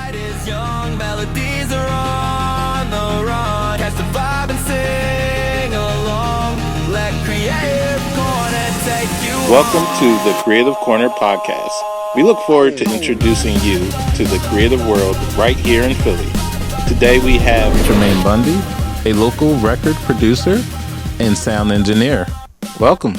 night is young, melodies are on the run. Catch the vibe and sing along. Let Creative Corner take you Welcome to the Creative Corner podcast. We look forward to introducing you to the creative world right here in Philly. Today we have Tremayne Bundy, a local record producer and sound engineer. Welcome.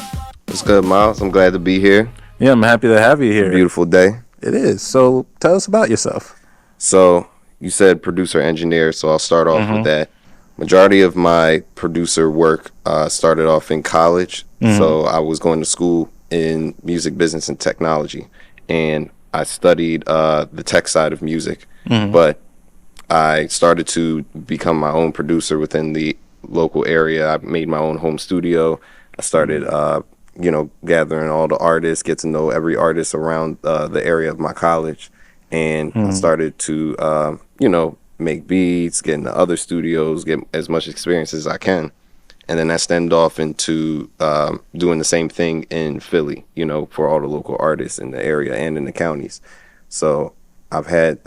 What's good, Miles? I'm glad to be here. Yeah, I'm happy to have you here. Beautiful day. It is. So tell us about yourself. So you said producer engineer, so I'll start off with that. Majority of my producer work started off in college. So I was going to school in music business and technology, and I studied the tech side of music. But I started to become my own producer within the local area. I made my own home studio. I started gathering all the artists, get to know every artist around the area of my college. And I started to, make beats, get into other studios, get as much experience as I can. And then that stemmed off into doing the same thing in Philly, for all the local artists in the area and in the counties. So I've had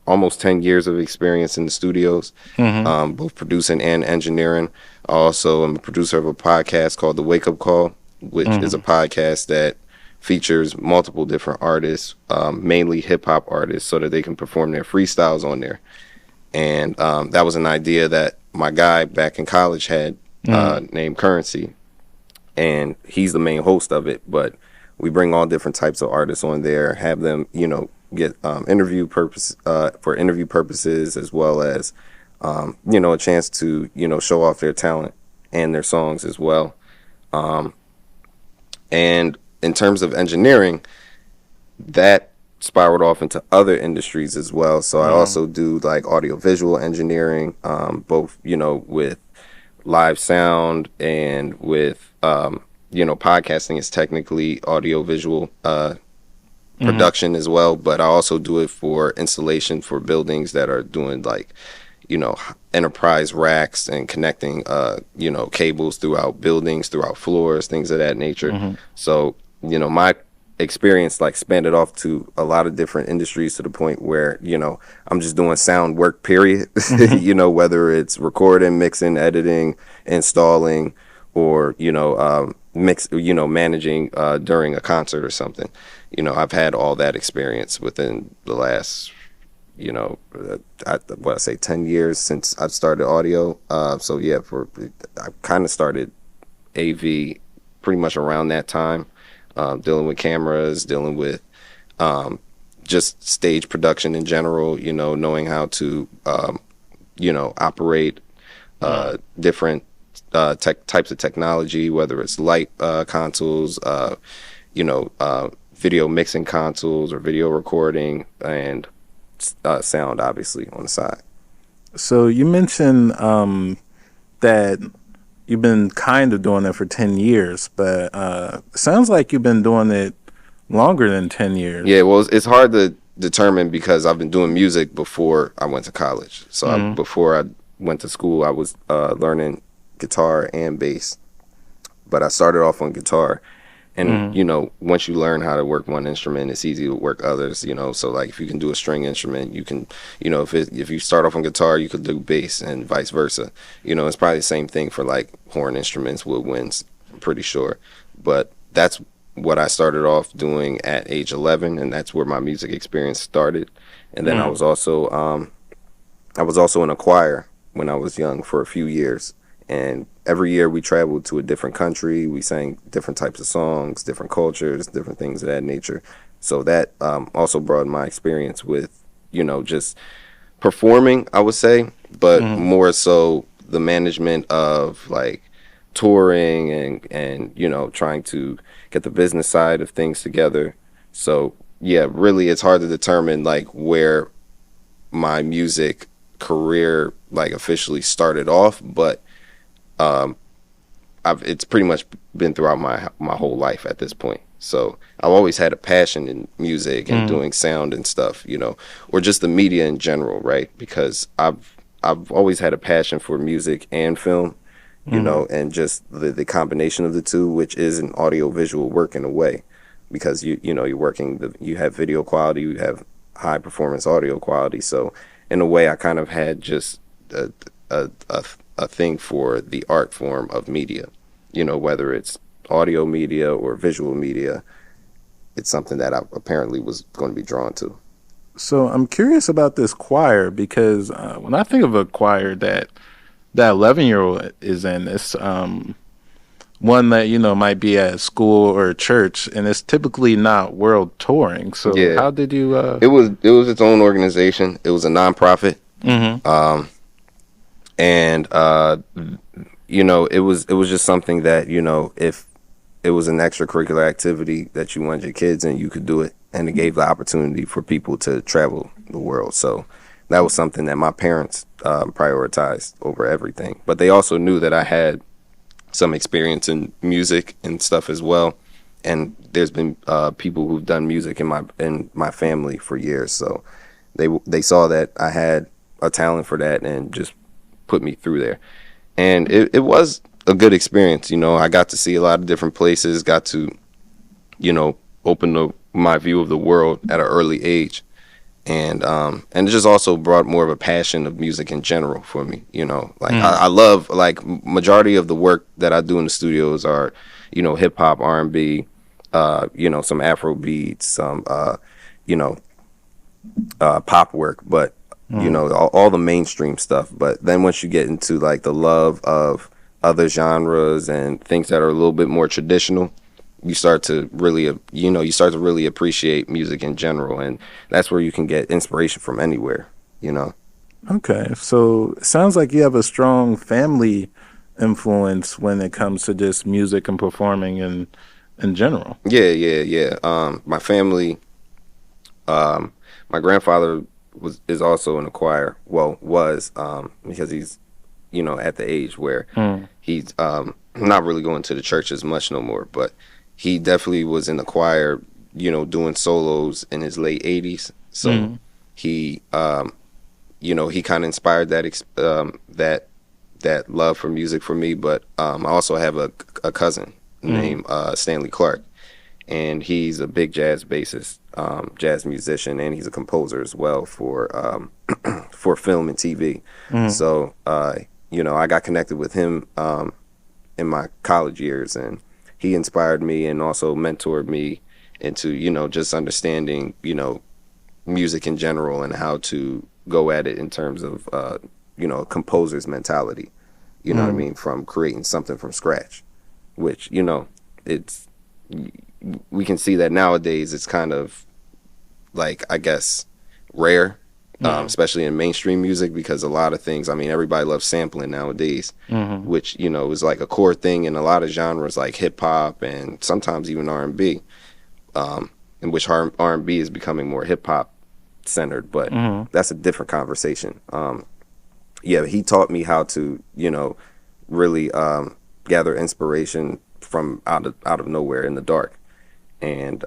almost 10 years of experience in the studios, both producing and engineering. I also am a producer of a podcast called The Wake Up Call, which is a podcast that features multiple different artists, mainly hip-hop artists, so that they can perform their freestyles on there. And that was an idea that my guy back in college had named Currency, and he's the main host of it. But we bring all different types of artists on there, have them, get for interview purposes, as well as a chance to show off their talent and their songs as well. And in terms of engineering, that spiraled off into other industries as well. So I also do like audiovisual engineering, both with live sound and with podcasting is technically audiovisual production as well, but I also do it for installation for buildings that are doing like enterprise racks and connecting cables throughout buildings, throughout floors, things of that nature. So my experience like spanned it off to a lot of different industries, to the point where I'm just doing sound work, period. Whether it's recording, mixing, editing, installing, or managing during a concert or something. I've had all that experience within the last 10 years since I've started audio. I kind of started AV pretty much around that time, dealing with cameras, dealing with just stage production in general, knowing how to operate different types of technology, whether it's light consoles, video mixing consoles, or video recording, and sound obviously on the side. So you mentioned that you've been kind of doing it for 10 years, but it sounds like you've been doing it longer than 10 years. Yeah, well, it's hard to determine because I've been doing music before I went to college. So before I went to school, I was learning guitar and bass, but I started off on guitar. And, once you learn how to work one instrument, it's easy to work others, So, like, if you can do a string instrument, you can, if you start off on guitar, you could do bass and vice versa. It's probably the same thing for, like, horn instruments, woodwinds, I'm pretty sure. But that's what I started off doing at age 11, and that's where my music experience started. And then I was also in a choir when I was young for a few years. And every year we traveled to a different country. We sang different types of songs, different cultures, different things of that nature. So that also broadened my experience with, just performing, I would say, but more so the management of like touring and trying to get the business side of things together. So yeah, really it's hard to determine like where my music career like officially started off, but it's pretty much been throughout my whole life at this point. So I've always had a passion in music and doing sound and stuff, or just the media in general, right? Because I've always had a passion for music and film, and just the combination of the two, which is an audio visual work in a way, because you're working you have video quality, you have high performance audio quality. So in a way, I kind of had just a thing for the art form of media, whether it's audio media or visual media. It's something that I apparently was going to be drawn to. So I'm curious about this choir because when I think of a choir that 11-year-old is in, it's one that might be at school or church, and it's typically not world touring. So Yeah. how did you? It was its own organization. It was a nonprofit. Mm-hmm. And it was just something that, if it was an extracurricular activity that you wanted your kids and you could do it, and it gave the opportunity for people to travel the world. So that was something that my parents prioritized over everything. But they also knew that I had some experience in music and stuff as well. And there's been people who've done music in my family for years. So they saw that I had a talent for that and just put me through there. And it was a good experience. I got to see a lot of different places, got to, open my view of the world at an early age. And it just also brought more of a passion of music in general for me. I love, like, majority of the work that I do in the studios are, hip hop, R&B, some Afro beats, some, pop work, but all the mainstream stuff. But then once you get into like the love of other genres and things that are a little bit more traditional, you start to really appreciate music in general, and that's where you can get inspiration from anywhere. Okay, so it sounds like you have a strong family influence when it comes to just music and performing in general. Yeah. My family, my grandfather is also in a choir. Well, was because he's at the age where he's not really going to the church as much no more, but he definitely was in the choir, doing solos in his late 80s. So he he kind of inspired that love for music for me. But I also have a cousin named Stanley Clark, and he's a big jazz bassist, jazz musician, and he's a composer as well for for film and TV. So I got connected with him in my college years, and he inspired me and also mentored me into just understanding music in general and how to go at it in terms of a composer's mentality. What I mean, from creating something from scratch, which it's, we can see that nowadays it's kind of like, I guess, rare, especially in mainstream music, because a lot of things, I mean, everybody loves sampling nowadays, which is like a core thing in a lot of genres like hip hop and sometimes even R&B, in which R&B is becoming more hip hop centered, but that's a different conversation. He taught me how to really gather inspiration from out of nowhere in the dark, and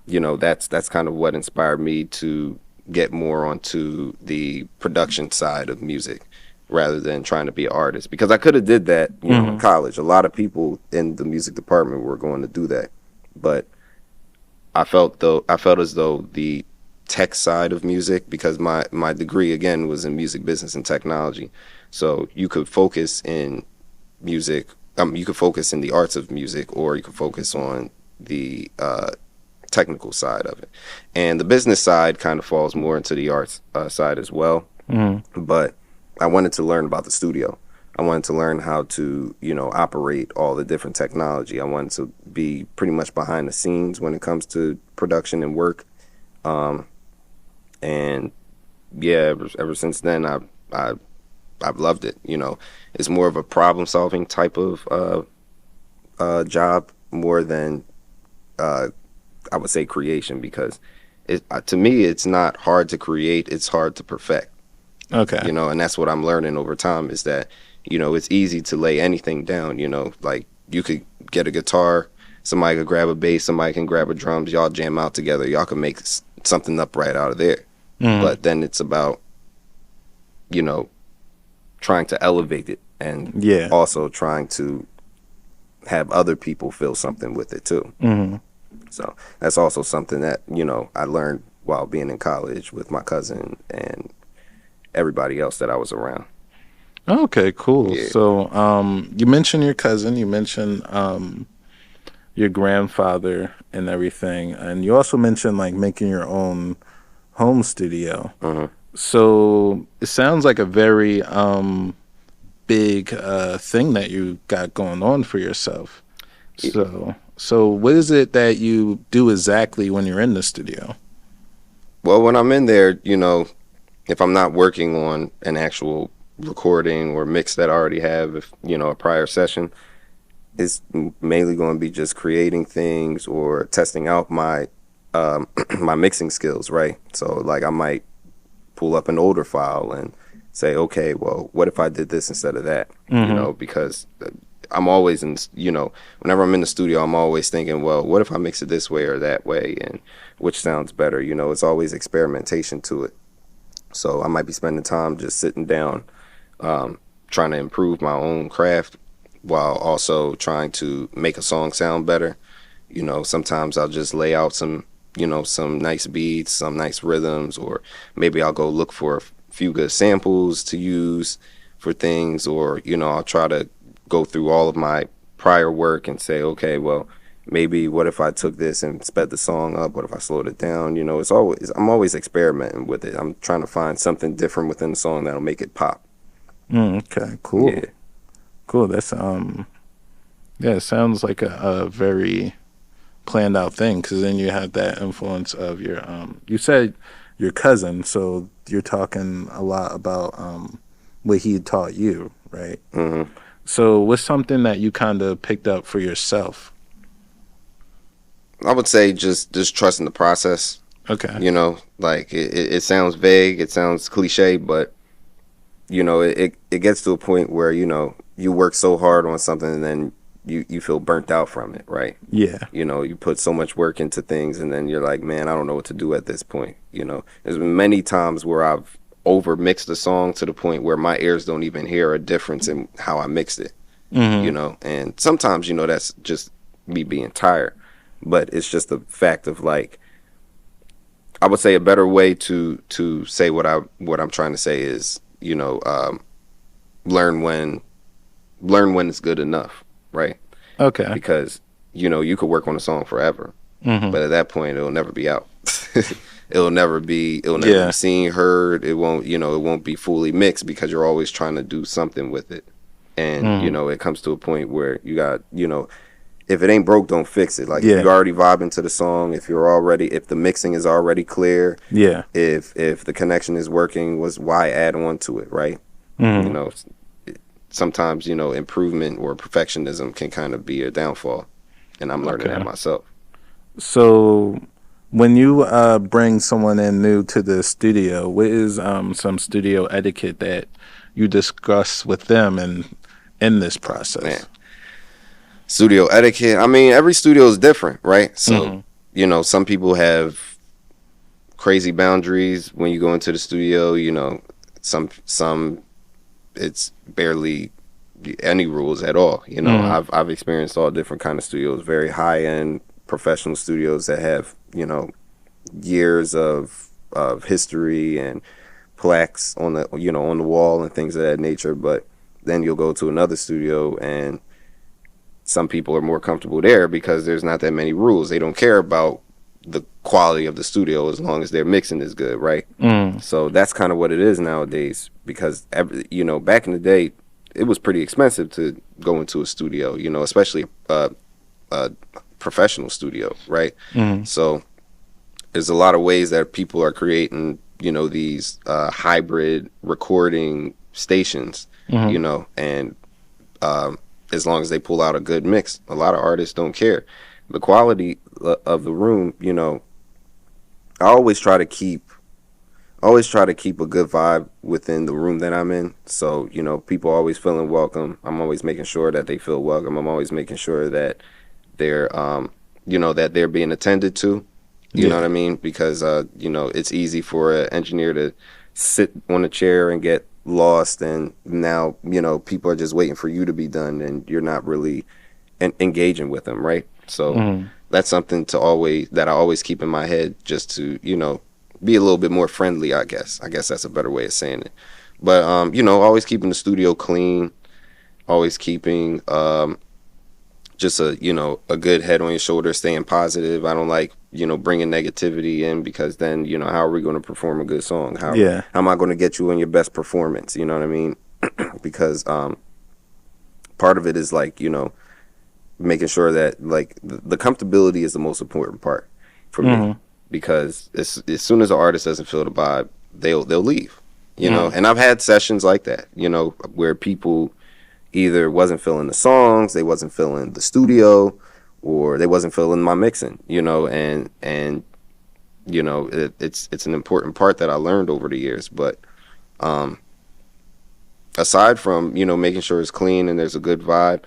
that's kind of what inspired me to get more onto the production side of music rather than trying to be an artist, because I could have did that in college. A lot of people in the music department were going to do that, but I felt as though the tech side of music, because my degree again was in music business and technology, so you could focus in music, you could focus in the arts of music, or you could focus on the technical side of it, and the business side kind of falls more into the arts side as well. But I wanted to learn about the studio. I wanted to learn how to operate all the different technology. I wanted to be pretty much behind the scenes when it comes to production and work. And yeah, ever since then, I've loved it. It's more of a problem solving type of job more than I would say creation, because to me it's not hard to create, it's hard to perfect. Okay. And that's what I'm learning over time, is that it's easy to lay anything down. Like, you could get a guitar, somebody could grab a bass, somebody can grab a drums, y'all jam out together, y'all can make something up right out of there. But then it's about trying to elevate it, and also trying to have other people feel something with it too. So that's also something that I learned while being in college with my cousin and everybody else that I was around. Okay, cool. Yeah. So, you mentioned your cousin, you mentioned your grandfather and everything, and you also mentioned like making your own home studio. So it sounds like a very big thing that you got going on for yourself. So what is it that you do exactly when you're in the studio? Well, when I'm in there, if I'm not working on an actual recording or mix that I already have, if a prior session, it's mainly going to be just creating things or testing out my my mixing skills, right? So like I might pull up an older file and say, okay, well, what if I did this instead of that? Because I'm always whenever I'm in the studio, I'm always thinking, well, what if I mix it this way or that way, and which sounds better? It's always experimentation to it. So I might be spending time just sitting down, trying to improve my own craft while also trying to make a song sound better. Sometimes I'll just lay out some nice beats, some nice rhythms, or maybe I'll go look for a few good samples to use for things, or, I'll try to go through all of my prior work and say, okay, well, maybe what if I took this and sped the song up? What if I slowed it down? I'm always experimenting with it. I'm trying to find something different within the song that'll make it pop. Okay, cool. Yeah. Cool. That's yeah, it sounds like a very planned out thing, because then you have that influence of your you said your cousin, so you're talking a lot about what he taught you, right? So what's something that you kind of picked up for yourself? I would say just trusting the process. Okay. Like it sounds vague, it sounds cliche, but it gets to a point where you work so hard on something and then you feel burnt out from it, right? Yeah. You put so much work into things and then you're like, man, I don't know what to do at this point. There's been many times where I've over mixed a song to the point where my ears don't even hear a difference in how I mixed it. And sometimes that's just me being tired, but it's just the fact of, like, I would say a better way to say what I'm trying to say is, learn when it's good enough, right? Okay. Because you could work on a song forever, but at that point it'll never be out. It'll never be seen, heard. It won't be fully mixed because you're always trying to do something with it. And it comes to a point where you got, if it ain't broke, don't fix it. Like, if you're already vibing to the song, if the mixing is already clear, if the connection is working, why add on to it, right? Sometimes improvement or perfectionism can kind of be a downfall, and I'm learning that myself. So when you bring someone in new to the studio, what is some studio etiquette that you discuss with them in this process? Man. Studio etiquette, I mean, every studio is different, right? So some people have crazy boundaries when you go into the studio. Some it's barely any rules at all. I've experienced all different kind of studios, very high end professional studios that have years of history and plaques on the on the wall and things of that nature. But then you'll go to another studio and some people are more comfortable there because there's not that many rules. They don't care about the quality of the studio as long as their mixing is good, right? So that's kind of what it is nowadays, because back in the day it was pretty expensive to go into a studio, especially a professional studio, right? So there's a lot of ways that people are creating these hybrid recording stations, and as long as they pull out a good mix, a lot of artists don't care. The quality of the room, I always try to keep a good vibe within the room that I'm in. So, people always feeling welcome. I'm always making sure that they feel welcome. I'm always making sure that they're, that they're being attended to. You know what I mean? Because, it's easy for an engineer to sit on a chair and get lost, and now people are just waiting for you to be done and you're not really engaging with them, right? So that's something that I always keep in my head, just to be a little bit more friendly, I guess. I guess that's a better way of saying it. But you know, always keeping the studio clean, always keeping just a, you know, a good head on your shoulder, staying positive. I don't like, you know, bringing negativity in, because then, you know, how are we going to perform a good song? How am I going to get you in your best performance? You know what I mean? Because part of it is like, you know, making sure that like the comfortability is the most important part for me, because as soon as the artist doesn't feel the vibe, they'll leave, you know. And I've had sessions like that, you know, where people either wasn't feeling the songs, they wasn't feeling the studio, or they wasn't feeling my mixing, you know. And you know, it's an important part that I learned over the years. But aside from, you know, making sure it's clean and there's a good vibe,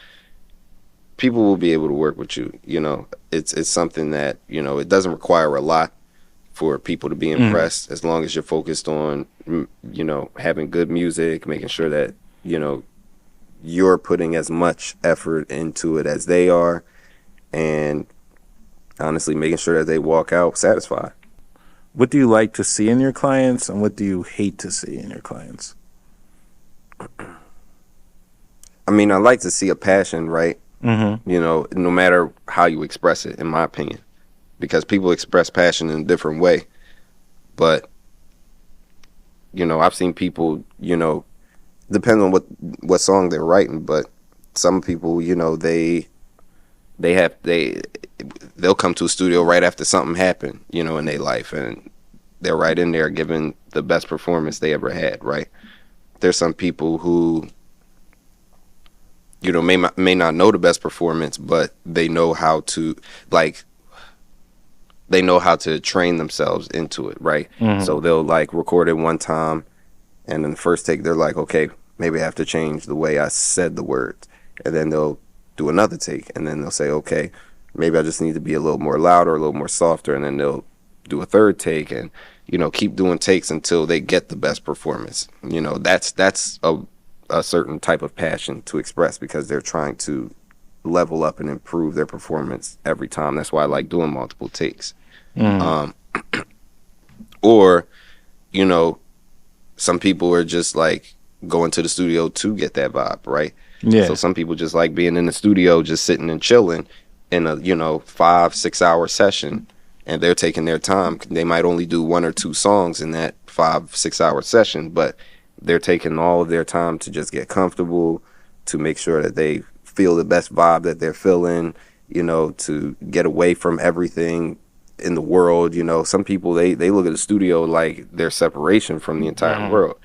people will be able to work with you. You know, it's something that, you know, it doesn't require a lot for people to be impressed, as long as you're focused on, you know, having good music, making sure that, you know, you're putting as much effort into it as they are, and honestly making sure that they walk out satisfied. What do you like to see in your clients, and what do you hate to see in your clients? I mean, I like to see a passion, right? You know, no matter how you express it, in my opinion, because people express passion in a different way. But, you know, I've seen people, you know, depends on what song they're writing, but some people, you know, they'll come to a studio right after something happened, you know, in their life, and they're right in there giving the best performance they ever had, right? There's some people who, you know, may not know the best performance, but they know how to, like, they know how to train themselves into it, right? So they'll like record it one time, and in the first take they're like, okay, maybe I have to change the way I said the words, and then they'll do another take, and then they'll say, okay, maybe I just need to be a little more louder, a little more softer, and then they'll do a third take, and, you know, keep doing takes until they get the best performance. You know, that's a certain type of passion to express, because they're trying to level up and improve their performance every time. That's why I like doing multiple takes. Or, you know, some people are just like going to the studio to get that vibe, right? Yeah. So some people just like being in the studio, just sitting and chilling in a, you know, 5-6 hour session, and they're taking their time. They might only do 1 or 2 songs in that 5-6 hour session, but they're taking all of their time to just get comfortable, to make sure that they feel the best vibe that they're feeling, you know, to get away from everything in the world. You know, some people, they look at the studio like their separation from the entire world,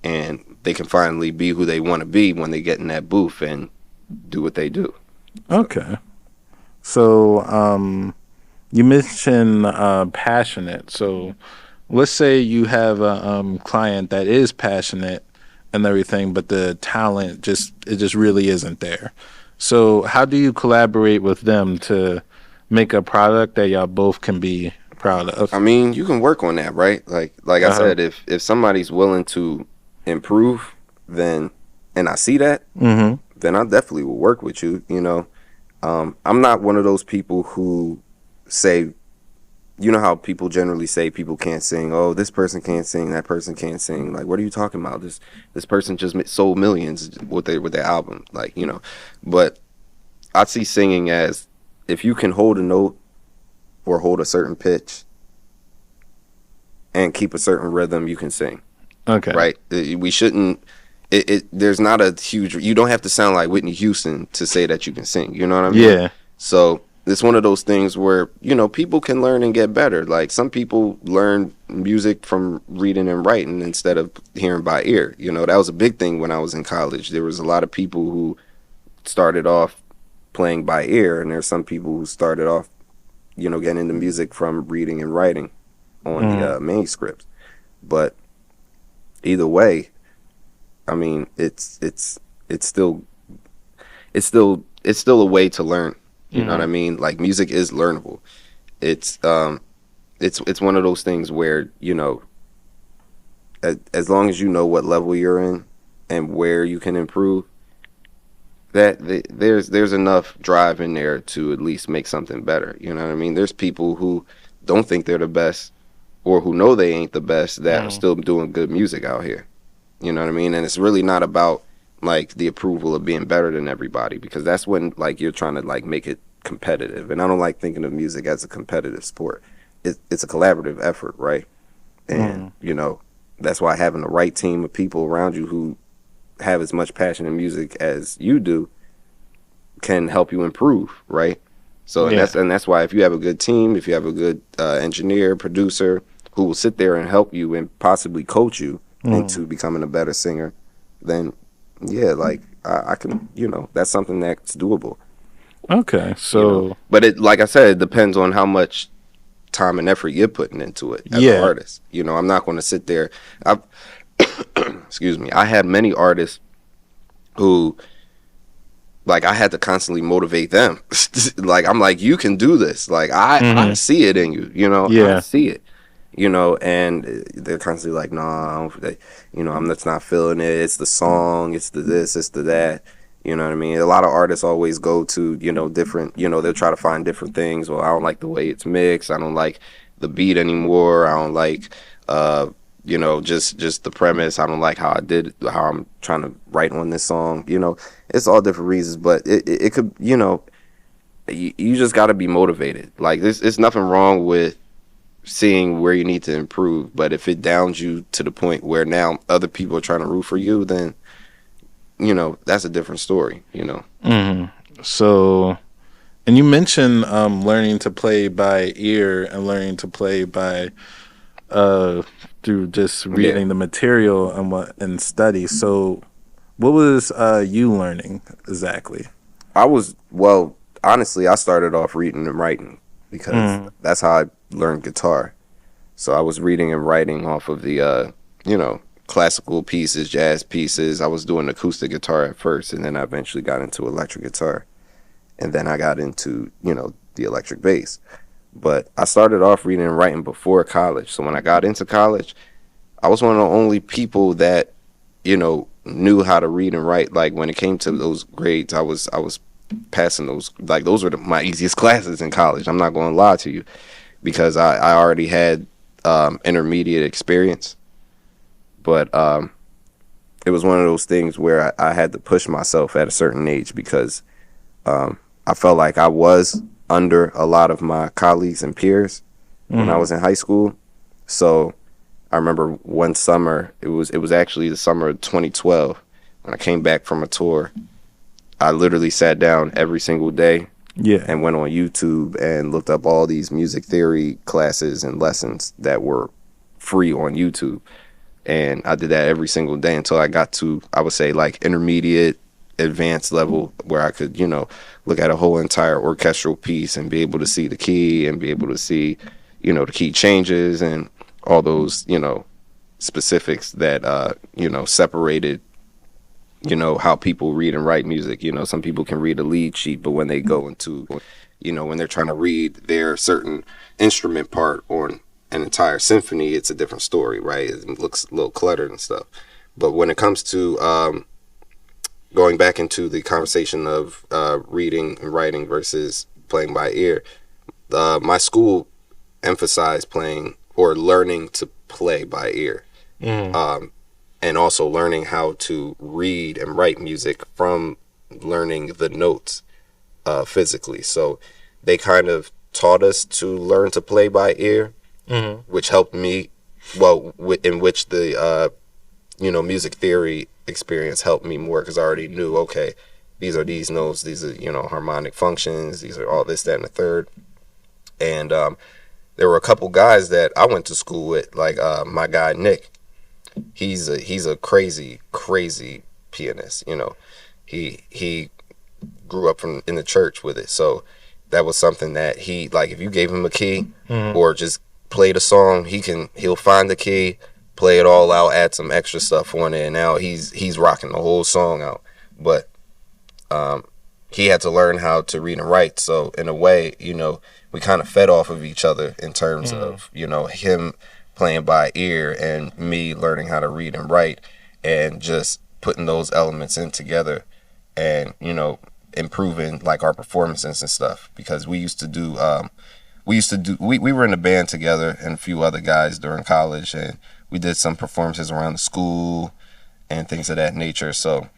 and they can finally be who they want to be when they get in that booth and do what they do. Okay. So you mentioned passionate. So let's say you have a client that is passionate and everything, but the talent just really isn't there. So how do you collaborate with them to make a product that y'all both can be proud of? I mean, you can work on that, right? Like I said, if somebody's willing to improve, then, and I see that, then I definitely will work with you. You know, I'm not one of those people who say, you know how people generally say people can't sing. Oh, this person can't sing, that person can't sing. Like, what are you talking about? This person just sold millions with their album. Like, you know, but I see singing as, if you can hold a note or hold a certain pitch and keep a certain rhythm, you can sing. Okay. Right? We shouldn't. There's not a huge. You don't have to sound like Whitney Houston to say that you can sing. You know what I mean? Yeah. So it's one of those things where, you know, people can learn and get better. Like, some people learn music from reading and writing instead of hearing by ear. You know, that was a big thing when I was in college. There was a lot of people who started off playing by ear, and there's some people who started off, you know, getting into music from reading and writing on the manuscripts. But either way, I mean, it's still a way to learn. You know what I mean? Like, music is learnable. It's one of those things where, you know, as long as you know what level you're in and where you can improve, that there's enough drive in there to at least make something better. You know what I mean? There's people who don't think they're the best, or who know they ain't the best that are still doing good music out here. You know what I mean? And it's really not about like the approval of being better than everybody, because that's when like you're trying to like make it competitive. And I don't like thinking of music as a competitive sport. It's a collaborative effort, right? And you know, that's why having the right team of people around you who have as much passion in music as you do can help you improve, right? So and that's why if you have a good team, if you have a good engineer, producer who will sit there and help you and possibly coach you into becoming a better singer, then yeah, like I can, you know, that's something that's doable. Okay, so You know? But it, like I said, it depends on how much time and effort you're putting into it as an artist. You know, I'm not going to sit there. Excuse me. I had many artists who, like, I had to constantly motivate them. Like, I'm like, you can do this. Like, I see it in you. You know, I see it. You know, and they're constantly like, no, you know, that's not feeling it. It's the song. It's the this. It's the that. You know what I mean? A lot of artists always go to, you know, different, you know, they'll try to find different things. Well, I don't like the way it's mixed. I don't like the beat anymore. I don't like, you know, just the premise. I don't like how I'm trying to write on this song. You know, it's all different reasons, but it could, you know, you just got to be motivated. Like, there's nothing wrong with seeing where you need to improve, but if it downs you to the point where now other people are trying to root for you, then, you know, that's a different story, you know. So, and you mentioned learning to play by ear and learning to play by through just reading the material and study. So what was you learning exactly? Well, honestly, I started off reading and writing because that's how I learned guitar. So I was reading and writing off of the you know, classical pieces, jazz pieces. I was doing acoustic guitar at first, and then I eventually got into electric guitar, and then I got into, you know, the electric bass. But I started off reading and writing before college. So when I got into college, I was one of the only people that, you know, knew how to read and write. Like, when it came to those grades, I was passing those. Like, those were my easiest classes in college. I'm not going to lie to you, because I already had intermediate experience. But it was one of those things where I had to push myself at a certain age, because I felt like I was under a lot of my colleagues and peers when I was in high school. So I remember one summer, it was actually the summer of 2012, when I came back from a tour. I literally sat down every single day and went on YouTube and looked up all these music theory classes and lessons that were free on YouTube. And I did that every single day until I got to, I would say, like intermediate, advanced level, where I could, you know, look at a whole entire orchestral piece and be able to see the key and be able to see, you know, the key changes and all those, you know, specifics that, you know, separated, you know, how people read and write music. You know, some people can read a lead sheet, but when they go into, you know, when they're trying to read their certain instrument part on an entire symphony, it's a different story, right? It looks a little cluttered and stuff. But when it comes to going back into the conversation of reading and writing versus playing by ear, my school emphasized playing or learning to play by ear, and also learning how to read and write music from learning the notes physically. So they kind of taught us to learn to play by ear, which helped me, well, in which the, you know, music theory experience helped me more, because I already knew, okay, these are these notes, these are, you know, harmonic functions, these are all this, that, and the third. And there were a couple guys that I went to school with, like my guy Nick. He's a crazy pianist. You know, he grew up in the church with it, so that was something that he, like, if you gave him a key or just played a song, he'll find the key, play it all out, add some extra stuff on it, and now he's rocking the whole song out. But he had to learn how to read and write, so in a way, you know, we kind of fed off of each other in terms of, you know, him playing by ear and me learning how to read and write, and just putting those elements in together and, you know, improving like our performances and stuff. Because we used to do we used to do. We were in a band together and a few other guys during college, and we did some performances around the school and things of that nature. So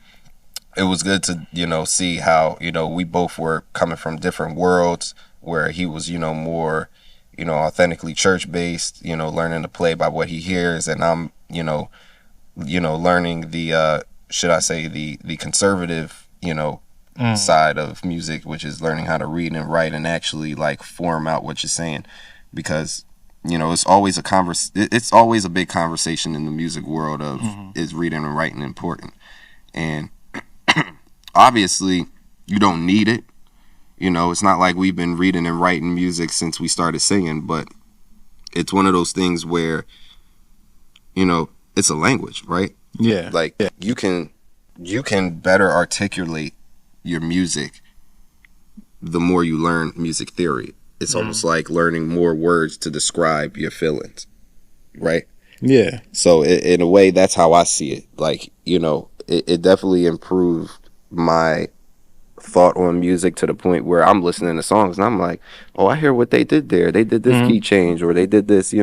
it was good to, see how, we both were coming from different worlds, where he was, more, authentically church based, learning to play by what he hears, and I'm, learning the should I say the conservative, side of music, which is learning how to read and write and actually like form out what you're saying, because it's always it's always a big conversation in the music world of is reading and writing important, and obviously you don't need it. It's not like we've been reading and writing music since we started singing, but it's one of those things where it's a language, right? Yeah. Like you can better articulate your music the more you learn music theory. It's almost like learning more words to describe your feelings, right? Yeah. So in a way, that's how I see it. Like, it definitely improved my thought on music to the point where I'm listening to songs and I'm like, oh, I hear what they did there. They did this key change, or they did this,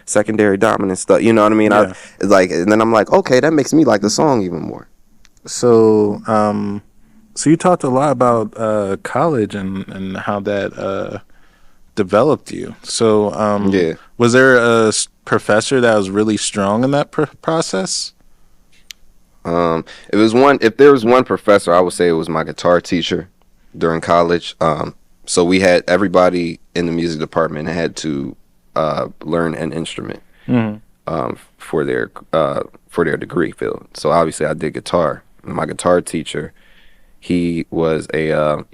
secondary dominant stuff. You know what I mean? Yeah. And then I'm like, okay, that makes me like the song even more. So, so you talked a lot about college and how that developed you. So, was there a professor that was really strong in that process? If there was one professor, I would say it was my guitar teacher during college. So we had everybody in the music department had to learn an instrument for their degree field. So obviously I did guitar. My guitar teacher, he was a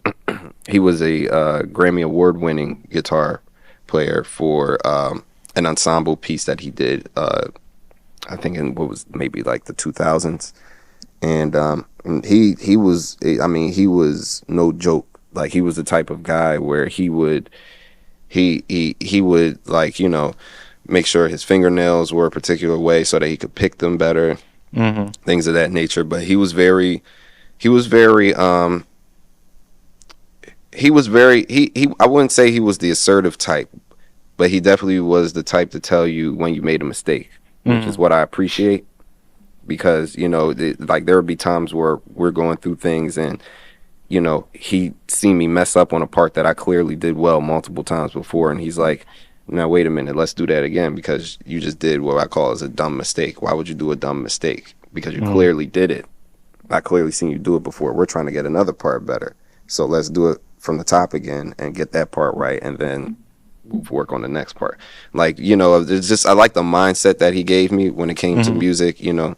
Grammy Award winning guitar player for an ensemble piece that he did. I think in what was maybe like the 2000s, and he was no joke. Like, he was the type of guy where he would like, make sure his fingernails were a particular way so that he could pick them better, things of that nature. But he was very I wouldn't say he was the assertive type, but he definitely was the type to tell you when you made a mistake, which is what I appreciate, because, like, there would be times where we're going through things and, he seen me mess up on a part that I clearly did well multiple times before, and he's like, now wait a minute, let's do that again, because you just did what I call as a dumb mistake. Why would you do a dumb mistake? Because you clearly did it. I clearly seen you do it before. We're trying to get another part better, so let's do it from the top again and get that part right, and then work on the next part. Like, it's just, I like the mindset that he gave me when it came to music, and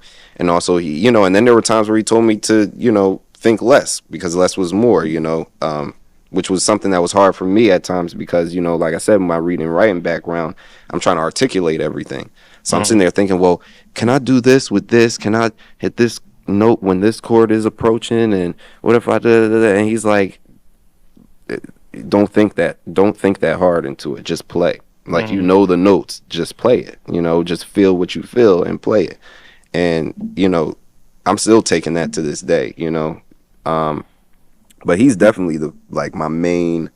also he, and then there were times where he told me to, think less, because less was more, which was something that was hard for me at times, because, like I said, my reading and writing background, I'm trying to articulate everything. So I'm sitting there thinking, well, can I do this with this? Can I hit this note when this chord is approaching? And what if I do that? And he's like, don't think that hard into it. Just play. Like, the notes, just play it. Just feel what you feel and play it. And, I'm still taking that to this day, but he's definitely my main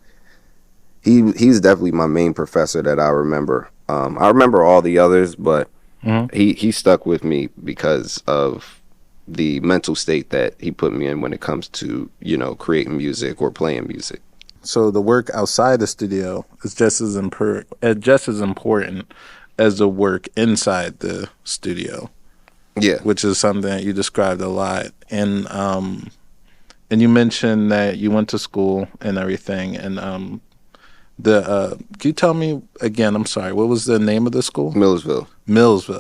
he's definitely my main professor that I remember. I remember all the others, but he stuck with me because of the mental state that he put me in when it comes to, creating music or playing music. So the work outside the studio is just as important as the work inside the studio. Yeah, which is something that you described a lot. And you mentioned that you went to school and everything. And can you tell me again? I'm sorry. What was the name of the school? Millersville.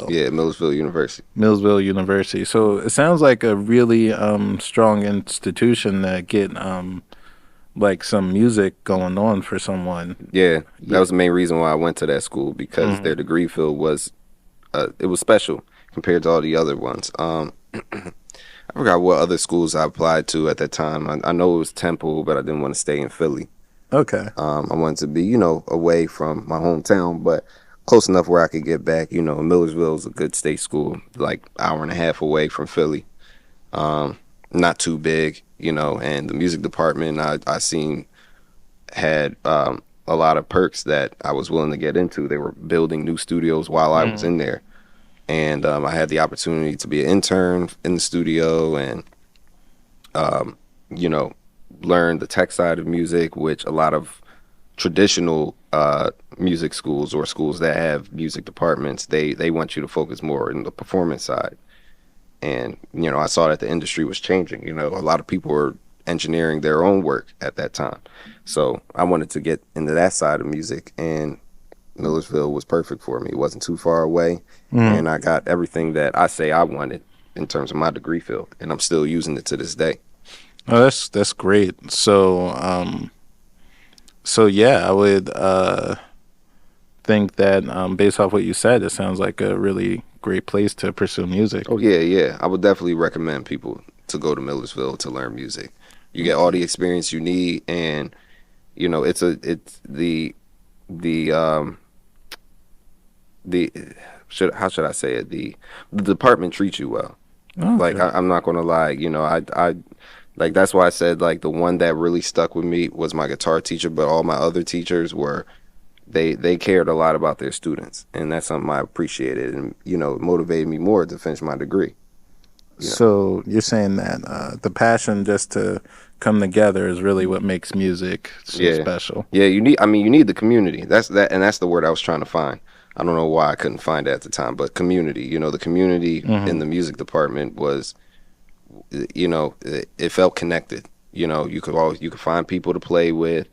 Yeah, Millersville University. Millersville University. So it sounds like a really strong institution that get like some music going on for someone. Yeah, that was the main reason why I went to that school, because their degree field was it was special compared to all the other ones. I forgot what other schools I applied to at that time. I know it was Temple, but I didn't want to stay in Philly. Okay. I wanted to be, away from my hometown, but close enough where I could get back. Millersville is a good state school, like hour and a half away from Philly. Not too big, and the music department I seen had a lot of perks that I was willing to get into. They were building new studios while I was in there. And I had the opportunity to be an intern in the studio and, you know, learn the tech side of music, which a lot of traditional music schools or schools that have music departments, they want you to focus more in the performance side. And, you know, I saw that the industry was changing. You know, a lot of people were engineering their own work at that time. So I wanted to get into that side of music, and Millersville was perfect for me. It wasn't too far away, and I got everything that I say I wanted in terms of my degree field, and I'm still using it to this day. Oh, that's great. So, yeah, I would think that based off what you said, it sounds like a really great place to pursue music. Oh yeah. I would definitely recommend people to go to Millersville to learn music. You get all the experience you need, and you know it's the how should I say it? The department treats you well. Okay. Like I'm not gonna lie, you know, I like that's why I said like the one that really stuck with me was my guitar teacher, but all my other teachers were they cared a lot about their students, and that's something I appreciated, and you know, it motivated me more to finish my degree. You know? So you're saying that the passion just to come together is really what makes music so special. Yeah, you need the community. That's the word I was trying to find. I don't know why I couldn't find it at the time, but community. You know, the community in the music department was, you know, it felt connected. You know, you could find people to play with,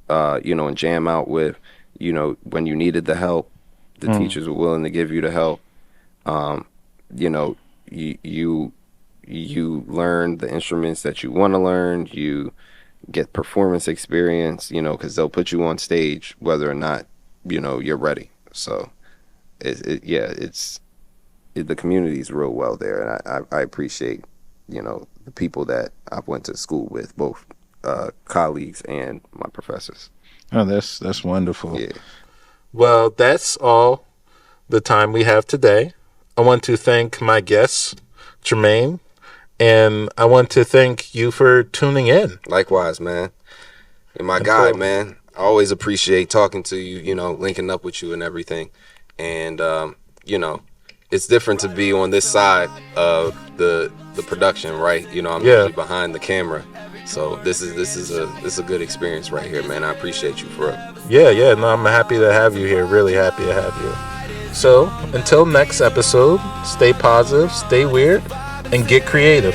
you know, and jam out with. You know, when you needed the help, the teachers were willing to give you the help. You know, you learn the instruments that you want to learn. You get performance experience, you know, because they'll put you on stage whether or not, you know, you're ready. So, the community's real well there, and I appreciate, you know, the people that I went to school with, both colleagues and my professors. Oh, that's wonderful. Yeah. Well, that's all the time we have today. I want to thank my guest, Tremayne, and I want to thank you for tuning in. Likewise, man. You're my guy, man. I always appreciate talking to you, you know, linking up with you and everything. And, you know, it's different to be on this side of the production, right? You know, I'm usually behind the camera. So this is a good experience right here, man. I appreciate you for it. Yeah. No, I'm happy to have you here. Really happy to have you. So until next episode, stay positive, stay weird, and get creative.